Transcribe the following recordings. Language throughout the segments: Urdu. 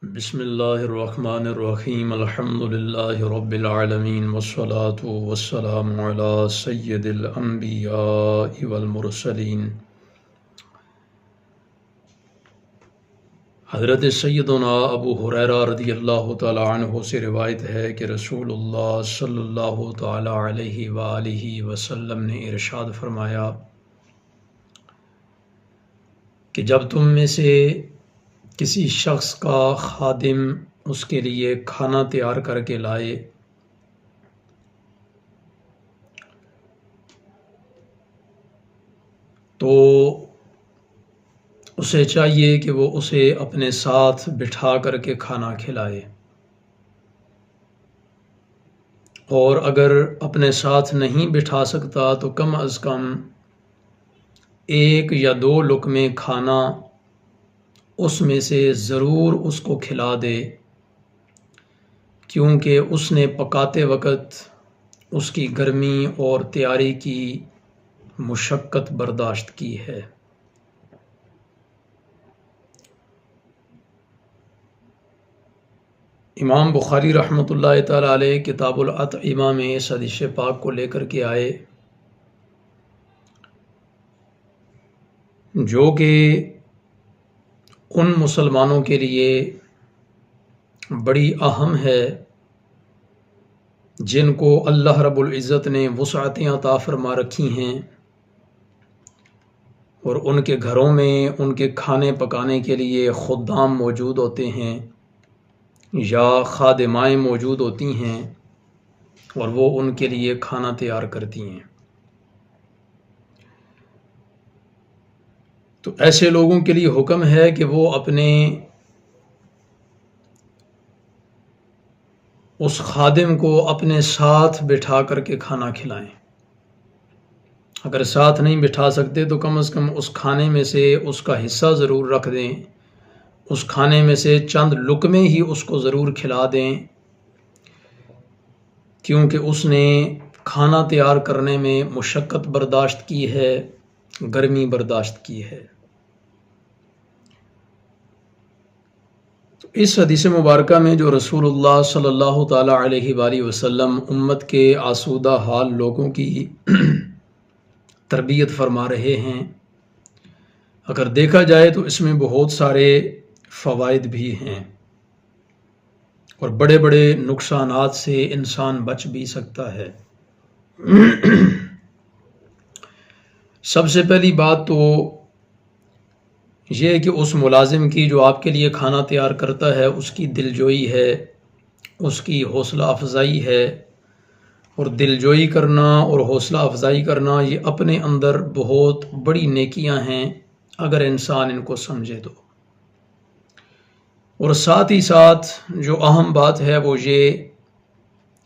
بسم اللہ الرحمن الرحیم الحمد للہ رب العالمین والصلاة والسلام علی سید الانبیاء والمرسلین حضرت سیدنا ابو ہریرہ رضی اللہ تعالی عنہ سے روایت ہے کہ رسول اللہ صلی اللہ تعالی علیہ وآلہ وسلم نے ارشاد فرمایا کہ جب تم میں سے کسی شخص کا خادم اس کے لیے کھانا تیار کر کے لائے تو اسے چاہیے کہ وہ اسے اپنے ساتھ بٹھا کر کے کھانا کھلائے، اور اگر اپنے ساتھ نہیں بٹھا سکتا تو کم از کم 1 یا 2 لقمے کھانا اس میں سے ضرور اس کو کھلا دے، کیونکہ اس نے پکاتے وقت اس کی گرمی اور تیاری کی مشقت برداشت کی ہے۔ امام بخاری رحمۃ اللہ تعالی علیہ کتاب الاطعمہ میں اس حدیث پاک کو لے کر کے آئے جو کہ ان مسلمانوں کے لیے بڑی اہم ہے جن کو اللہ رب العزت نے وسعتیں عطا فرما رکھی ہیں، اور ان کے گھروں میں ان کے کھانے پکانے کے لیے خدام موجود ہوتے ہیں یا خادمائیں موجود ہوتی ہیں، اور وہ ان کے لیے کھانا تیار کرتی ہیں۔ تو ایسے لوگوں کے لیے حکم ہے کہ وہ اپنے اس خادم کو اپنے ساتھ بٹھا کر کے کھانا کھلائیں۔ اگر ساتھ نہیں بٹھا سکتے تو کم از کم اس کھانے میں سے اس کا حصہ ضرور رکھ دیں، اس کھانے میں سے چند لقمے ہی اس کو ضرور کھلا دیں، کیونکہ اس نے کھانا تیار کرنے میں مشقت برداشت کی ہے، گرمی برداشت کی ہے۔ اس حدیث مبارکہ میں جو رسول اللہ صلی اللہ تعالی علیہ وآلہ وسلم امت کے آسودہ حال لوگوں کی تربیت فرما رہے ہیں، اگر دیکھا جائے تو اس میں بہت سارے فوائد بھی ہیں اور بڑے بڑے نقصانات سے انسان بچ بھی سکتا ہے۔ سب سے پہلی بات تو یہ کہ اس ملازم کی جو آپ کے لیے کھانا تیار کرتا ہے اس کی دلجوئی ہے، اس کی حوصلہ افزائی ہے، اور دلجوئی کرنا اور حوصلہ افزائی کرنا یہ اپنے اندر بہت بڑی نیکیاں ہیں اگر انسان ان کو سمجھے تو۔ اور ساتھ ہی ساتھ جو اہم بات ہے وہ یہ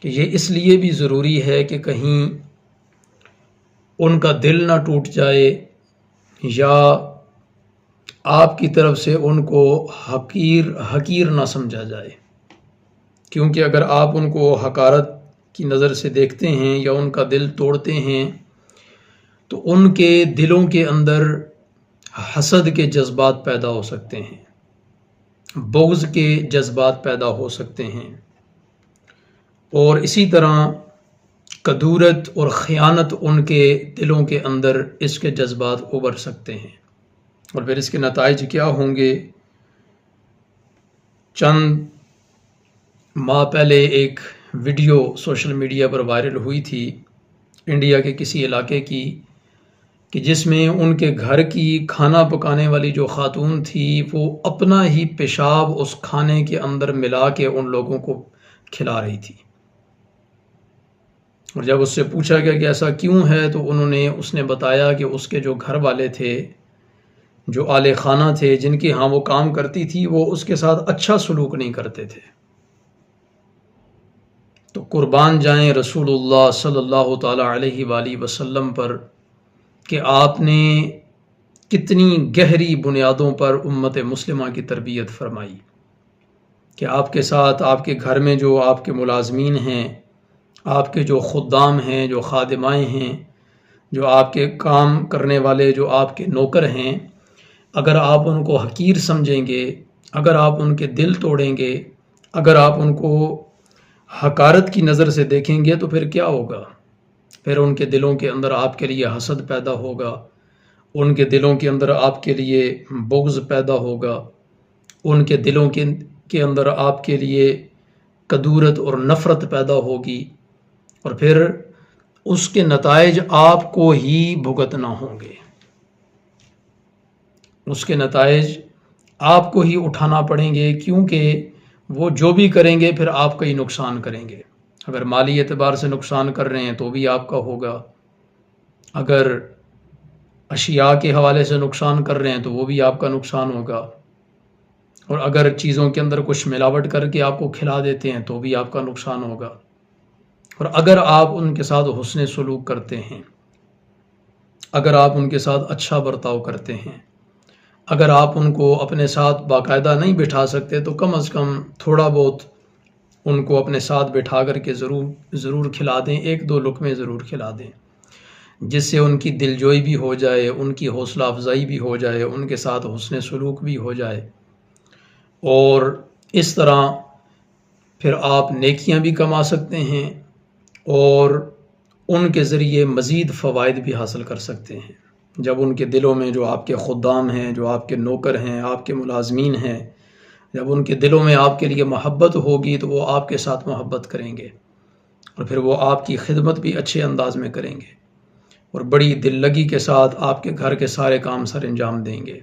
کہ یہ اس لیے بھی ضروری ہے کہ کہیں ان کا دل نہ ٹوٹ جائے یا آپ کی طرف سے ان کو حقیر نہ سمجھا جائے، کیونکہ اگر آپ ان کو حقارت کی نظر سے دیکھتے ہیں یا ان کا دل توڑتے ہیں تو ان کے دلوں کے اندر حسد کے جذبات پیدا ہو سکتے ہیں، بغض کے جذبات پیدا ہو سکتے ہیں، اور اسی طرح کدورت اور خیانت ان کے دلوں کے اندر اس کے جذبات ابھر سکتے ہیں، اور پھر اس کے نتائج کیا ہوں گے۔ چند ماہ پہلے ایک ویڈیو سوشل میڈیا پر وائرل ہوئی تھی انڈیا کے کسی علاقے کی، کہ جس میں ان کے گھر کی کھانا پکانے والی جو خاتون تھی وہ اپنا ہی پیشاب اس کھانے کے اندر ملا کے ان لوگوں کو کھلا رہی تھی، اور جب اس سے پوچھا گیا کہ ایسا کیوں ہے تو اس نے بتایا کہ اس کے جو گھر والے تھے، جو اہل خانہ تھے، جن کے ہاں وہ کام کرتی تھی، وہ اس کے ساتھ اچھا سلوک نہیں کرتے تھے۔ تو قربان جائیں رسول اللہ صلی اللہ تعالی علیہ وآلہ وسلم پر کہ آپ نے کتنی گہری بنیادوں پر امت مسلمہ کی تربیت فرمائی، کہ آپ کے ساتھ آپ کے گھر میں جو آپ کے ملازمین ہیں، آپ کے جو خدام ہیں، جو خادمائیں ہیں، جو آپ کے کام کرنے والے، جو آپ کے نوکر ہیں، اگر آپ ان کو حقیر سمجھیں گے اگر آپ ان کے دل توڑیں گے، اگر آپ ان کو حقارت کی نظر سے دیکھیں گے تو پھر کیا ہوگا؟ پھر ان کے دلوں کے اندر آپ کے لیے حسد پیدا ہوگا، ان کے دلوں کے اندر آپ کے لیے بغض پیدا ہوگا، ان کے دلوں کے اندر آپ کے لیے کدورت اور نفرت پیدا ہوگی، اور پھر اس کے نتائج آپ کو ہی بھگتنا ہوں گے، اس کے نتائج آپ کو ہی اٹھانا پڑیں گے، کیونکہ وہ جو بھی کریں گے پھر آپ کا ہی نقصان کریں گے۔ اگر مالی اعتبار سے نقصان کر رہے ہیں تو بھی آپ کا ہوگا، اگر اشیاء کے حوالے سے نقصان کر رہے ہیں تو وہ بھی آپ کا نقصان ہوگا، اور اگر چیزوں کے اندر کچھ ملاوٹ کر کے آپ کو کھلا دیتے ہیں تو بھی آپ کا نقصان ہوگا، اور اگر آپ ان کے ساتھ حسن سلوک کرتے ہیں، اگر آپ ان کے ساتھ اچھا برتاؤ کرتے ہیں، اگر آپ ان کو اپنے ساتھ باقاعدہ نہیں بٹھا سکتے تو کم از کم تھوڑا بہت ان کو اپنے ساتھ بٹھا کر کے ضرور کھلا دیں، ایک دو لقمے ضرور کھلا دیں، جس سے ان کی دلجوئی بھی ہو جائے، ان کی حوصلہ افزائی بھی ہو جائے، ان کے ساتھ حسن سلوک بھی ہو جائے، اور اس طرح پھر آپ نیکیاں بھی کما سکتے ہیں اور ان کے ذریعے مزید فوائد بھی حاصل کر سکتے ہیں۔ جب ان کے دلوں میں جو آپ کے خدام ہیں، جو آپ کے نوکر ہیں، آپ کے ملازمین ہیں، جب ان کے دلوں میں آپ کے لیے محبت ہوگی تو وہ آپ کے ساتھ محبت کریں گے، اور پھر وہ آپ کی خدمت بھی اچھے انداز میں کریں گے، اور بڑی دل لگی کے ساتھ آپ کے گھر کے سارے کام سر انجام دیں گے۔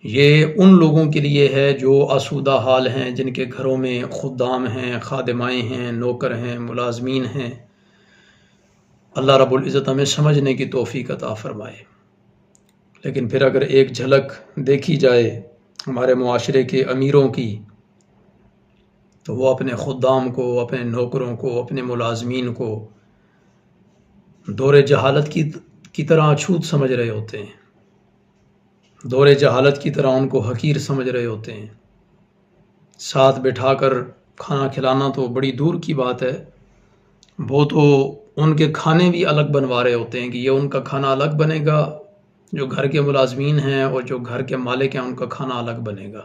یہ ان لوگوں کے لیے ہے جو آسودہ حال ہیں، جن کے گھروں میں خدام ہیں، خادمائیں ہیں، نوکر ہیں، ملازمین ہیں۔ اللہ رب العزت ہمیں سمجھنے کی توفیق عطا فرمائے۔ لیکن پھر اگر ایک جھلک دیکھی جائے ہمارے معاشرے کے امیروں کی، تو وہ اپنے خدام کو، اپنے نوکروں کو، اپنے ملازمین کو دور جہالت کی طرح اچھوت سمجھ رہے ہوتے ہیں، دور جہالت کی طرح ان کو حقیر سمجھ رہے ہوتے ہیں۔ ساتھ بٹھا کر کھانا کھلانا تو بڑی دور کی بات ہے، وہ تو ان کے کھانے بھی الگ بنوا رہے ہوتے ہیں کہ یہ ان کا کھانا الگ بنے گا، جو گھر کے ملازمین ہیں اور جو گھر کے مالک ہیں ان کا کھانا الگ بنے گا۔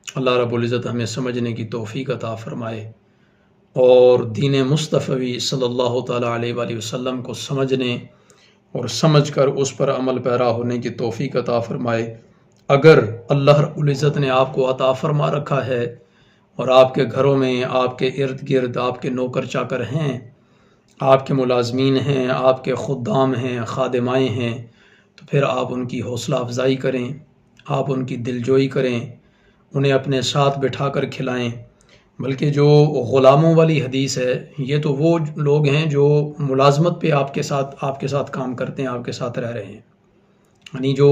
اللہ رب العزت ہمیں سمجھنے کی توفیق عطا فرمائے، اور دین مصطفی صلی اللہ تعالیٰ علیہ وآلہ وسلم کو سمجھنے اور سمجھ کر اس پر عمل پیرا ہونے کی توفیق عطا فرمائے۔ اگر اللہ رب العزت نے آپ کو عطا فرما رکھا ہے اور آپ کے گھروں میں، آپ کے ارد گرد آپ کے نوکر چاکر ہیں، آپ کے ملازمین ہیں، آپ کے خدام ہیں، خادمائیں ہیں، تو پھر آپ ان کی حوصلہ افزائی کریں، آپ ان کی دلجوئی کریں، انہیں اپنے ساتھ بٹھا کر کھلائیں۔ بلکہ جو غلاموں والی حدیث ہے، یہ تو وہ لوگ ہیں جو ملازمت پہ آپ کے ساتھ کام کرتے ہیں، آپ کے ساتھ رہ رہے ہیں، یعنی جو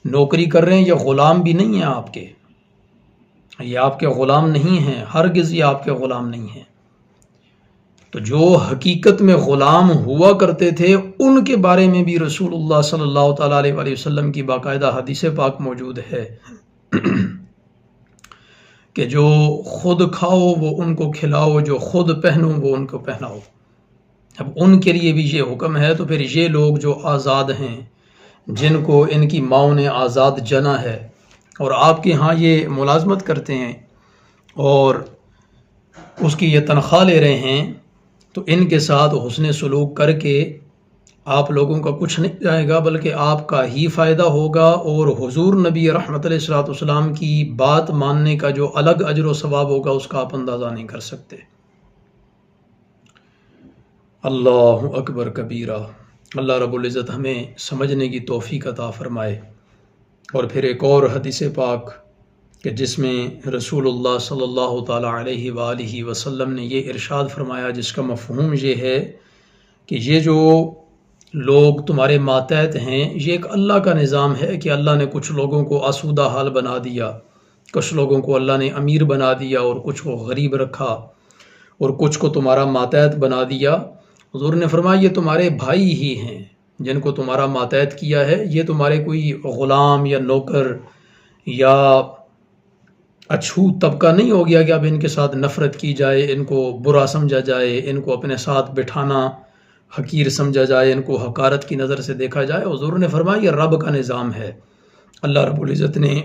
نوکری کر رہے ہیں یہ غلام بھی نہیں ہیں آپ کے، یہ آپ کے غلام نہیں ہیں، ہرگز یہ آپ کے غلام نہیں ہیں۔ تو جو حقیقت میں غلام ہوا کرتے تھے ان کے بارے میں بھی رسول اللہ صلی اللہ تعالیٰ علیہ وآلہ وسلم کی باقاعدہ حدیث پاک موجود ہے کہ جو خود کھاؤ وہ ان کو کھلاؤ، جو خود پہنو وہ ان کو پہناؤ۔ اب ان کے لیے بھی یہ حکم ہے، تو پھر یہ لوگ جو آزاد ہیں، جن کو ان کی ماؤں نے آزاد جنا ہے، اور آپ کے ہاں یہ ملازمت کرتے ہیں اور اس کی یہ تنخواہ لے رہے ہیں، تو ان کے ساتھ حسن سلوک کر کے آپ لوگوں کا کچھ نہیں جائے گا، بلکہ آپ کا ہی فائدہ ہوگا، اور حضور نبی رحمت علیہ الصلوۃ والسلام کی بات ماننے کا جو الگ اجر و ثواب ہوگا اس کا آپ اندازہ نہیں کر سکتے۔ اللہ اکبر کبیرہ۔ اللہ رب العزت ہمیں سمجھنے کی توفیق عطا فرمائے۔ اور پھر ایک اور حدیث پاک کہ جس میں رسول اللہ صلی اللہ تعالیٰ علیہ وآلہ وسلم نے یہ ارشاد فرمایا، جس کا مفہوم یہ ہے کہ یہ جو لوگ تمہارے ماتحت ہیں، یہ ایک اللہ کا نظام ہے کہ اللہ نے کچھ لوگوں کو آسودہ حال بنا دیا، کچھ لوگوں کو اللہ نے امیر بنا دیا، اور کچھ کو غریب رکھا، اور کچھ کو تمہارا ماتحت بنا دیا۔ حضور نے فرمایا یہ تمہارے بھائی ہی ہیں، جن کو تمہارا ماتحت کیا ہے، یہ تمہارے کوئی غلام یا نوکر یا اچھوت طبقہ نہیں ہو گیا کہ اب ان کے ساتھ نفرت کی جائے، ان کو برا سمجھا جائے، ان کو اپنے ساتھ بٹھانا حقیر سمجھا جائے، ان کو حقارت کی نظر سے دیکھا جائے۔ حضور نے فرمایا یہ رب کا نظام ہے، اللہ رب العزت نے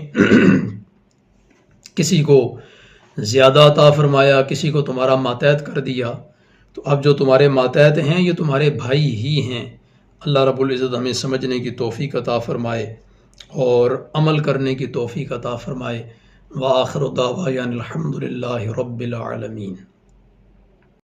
کسی کو زیادہ عطا فرمایا، کسی کو تمہارا ماتحت کر دیا، تو اب جو تمہارے ماتحت ہیں یہ تمہارے بھائی ہی ہیں۔ اللہ رب العزت ہمیں سمجھنے کی توفیق عطا فرمائے اور عمل کرنے کی توفیق عطا فرمائے۔ وآخر دعوانا الحمد للہ رب العالمین۔